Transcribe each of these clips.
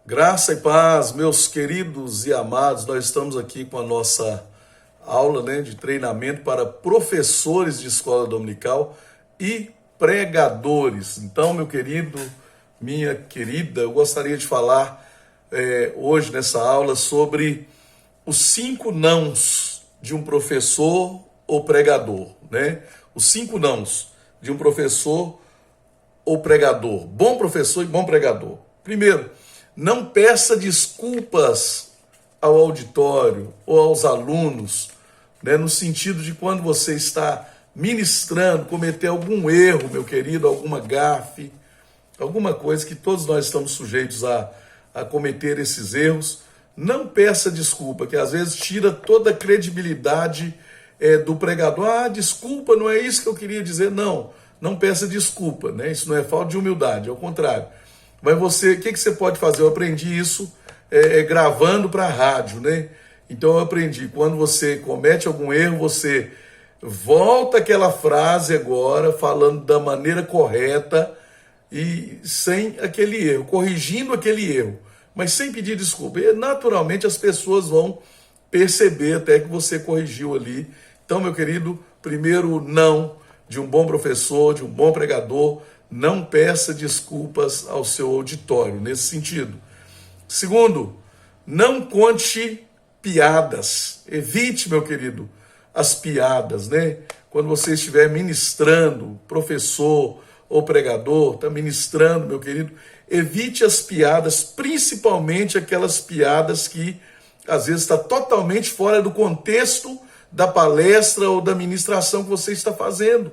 Graça e paz, meus queridos e amados, nós estamos aqui com a nossa aula, de treinamento para professores de escola dominical e pregadores. Então, meu querido, minha querida, eu gostaria de falar hoje nessa aula sobre os 5 nãos de um professor ou pregador, Os 5 nãos de um professor ou pregador, bom professor e bom pregador. Primeiro, não peça desculpas ao auditório ou aos alunos, no sentido de quando você está ministrando, cometer algum erro, meu querido, alguma gafe, alguma coisa que todos nós estamos sujeitos a cometer esses erros. Não peça desculpa, que às vezes tira toda a credibilidade do pregador. Desculpa, não é isso que eu queria dizer. Não peça desculpa, Isso não é falta de humildade, ao contrário. Mas você, o que você pode fazer? Eu aprendi isso gravando para a rádio, Então eu aprendi, quando você comete algum erro, você volta aquela frase agora, falando da maneira correta e sem aquele erro, corrigindo aquele erro, mas sem pedir desculpa. E naturalmente as pessoas vão perceber até que você corrigiu ali. Então, meu querido, primeiro não de um bom professor, de um bom pregador, não peça desculpas ao seu auditório, nesse sentido. Segundo, não conte piadas. Evite, meu querido, as piadas, Quando você estiver ministrando, professor ou pregador, está ministrando, meu querido, evite as piadas, principalmente aquelas piadas que, às vezes, está totalmente fora do contexto da palestra ou da ministração que você está fazendo.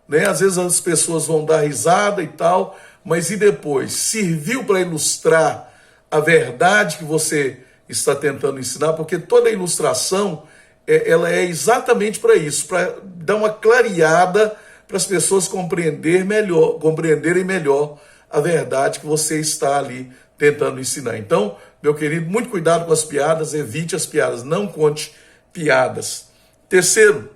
Às vezes as pessoas vão dar risada e tal, mas e depois? Serviu para ilustrar a verdade que você está tentando ensinar? Porque toda ilustração, ela é exatamente para isso, para dar uma clareada para as pessoas compreenderem melhor a verdade que você está ali tentando ensinar. Então, meu querido, muito cuidado com as piadas, evite as piadas, não conte piadas. Terceiro,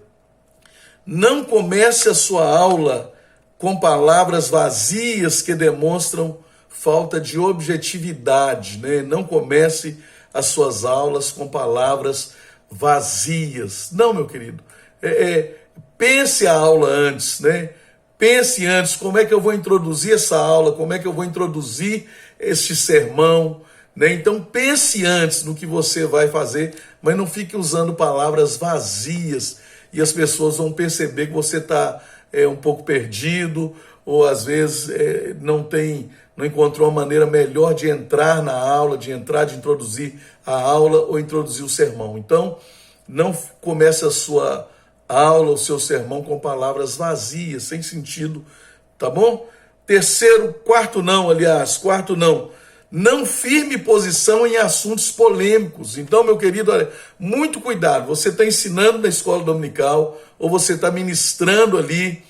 não comece a sua aula com palavras vazias que demonstram falta de objetividade, Não comece as suas aulas com palavras vazias. Não, meu querido. Pense a aula antes, Pense antes, como é que eu vou introduzir essa aula, como é que eu vou introduzir este sermão, Então pense antes no que você vai fazer, mas não fique usando palavras vazias, e as pessoas vão perceber que você está um pouco perdido, ou às vezes não encontrou uma maneira melhor de entrar na aula, de introduzir a aula ou introduzir o sermão. Então, não comece a sua aula, o seu sermão com palavras vazias, sem sentido, tá bom? Quarto não. Não firme posição em assuntos polêmicos. Então, meu querido, olha, muito cuidado. Você está ensinando na escola dominical, ou você está ministrando ali,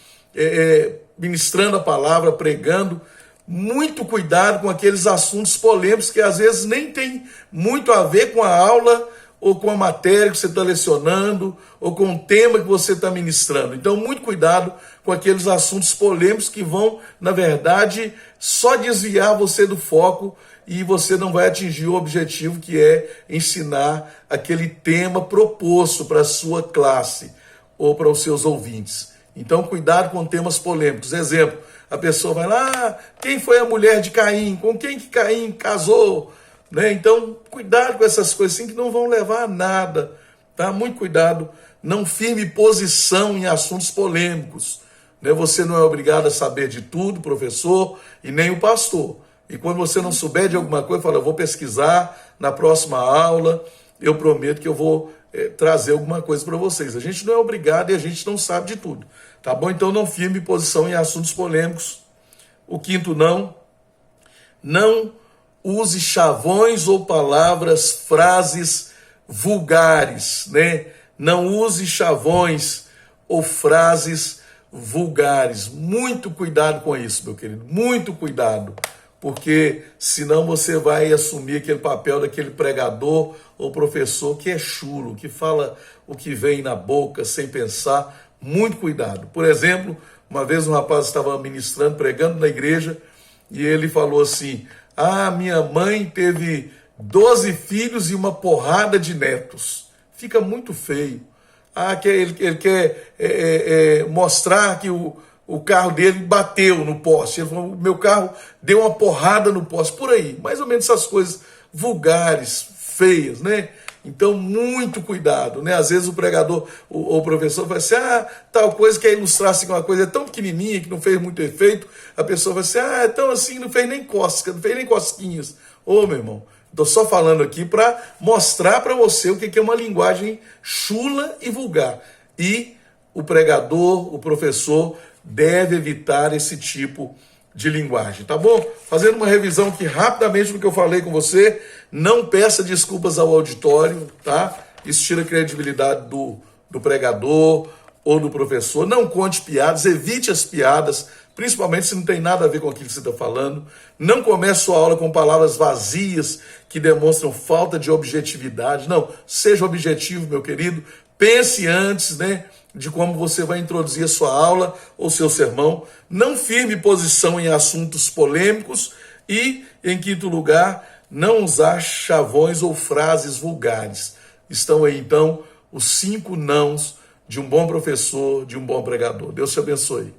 ministrando a palavra, pregando. Muito cuidado com aqueles assuntos polêmicos que às vezes nem tem muito a ver com a aula, ou com a matéria que você está lecionando, ou com o tema que você está ministrando. Então, muito cuidado com aqueles assuntos polêmicos que vão, na verdade, só desviar você do foco, e você não vai atingir o objetivo, que é ensinar aquele tema proposto para a sua classe ou para os seus ouvintes. Então, cuidado com temas polêmicos. Exemplo, a pessoa vai lá, quem foi a mulher de Caim? Com quem que Caim casou? Então, cuidado com essas coisas assim que não vão levar a nada, tá? Muito cuidado, não firme posição em assuntos polêmicos. Você não é obrigado a saber de tudo, professor, e nem o pastor. E quando você não souber de alguma coisa, fala, eu vou pesquisar na próxima aula, eu prometo que eu vou trazer alguma coisa para vocês. A gente não é obrigado e a gente não sabe de tudo, tá bom? Então não firme posição em assuntos polêmicos. O quinto não use chavões ou palavras, frases vulgares, Não use chavões ou frases vulgares. Muito cuidado com isso, meu querido, muito cuidado. Porque senão você vai assumir aquele papel daquele pregador ou professor que é chulo, que fala o que vem na boca sem pensar. Muito cuidado. Por exemplo, uma vez um rapaz estava ministrando, pregando na igreja, e ele falou assim, Ah, minha mãe teve 12 filhos e uma porrada de netos. Fica muito feio. Ah, ele quer mostrar que o carro dele bateu no poste. Ele falou, o meu carro deu uma porrada no poste. Por aí, mais ou menos essas coisas vulgares, feias, né? Então, muito cuidado, né? Às vezes o pregador, o professor vai assim, tal coisa quer ilustrar assim, uma coisa tão pequenininha que não fez muito efeito, a pessoa vai assim, é tão assim, não fez nem cosca, não fez nem cosquinhas. Ô, meu irmão, estou só falando aqui para mostrar para você o que é uma linguagem chula e vulgar. E o pregador, o professor, deve evitar esse tipo de linguagem, tá bom? Fazendo uma revisão aqui rapidamente do que eu falei com você, não peça desculpas ao auditório, tá? Isso tira a credibilidade do pregador ou do professor. Não conte piadas, evite as piadas, principalmente se não tem nada a ver com aquilo que você está falando. Não comece sua aula com palavras vazias que demonstram falta de objetividade. Não, seja objetivo, meu querido. Pense antes, né, de como você vai introduzir a sua aula ou seu sermão. Não firme posição em assuntos polêmicos e, em quinto lugar, não usar chavões ou frases vulgares. Estão aí, então, os 5 nãos de um bom professor, de um bom pregador. Deus te abençoe.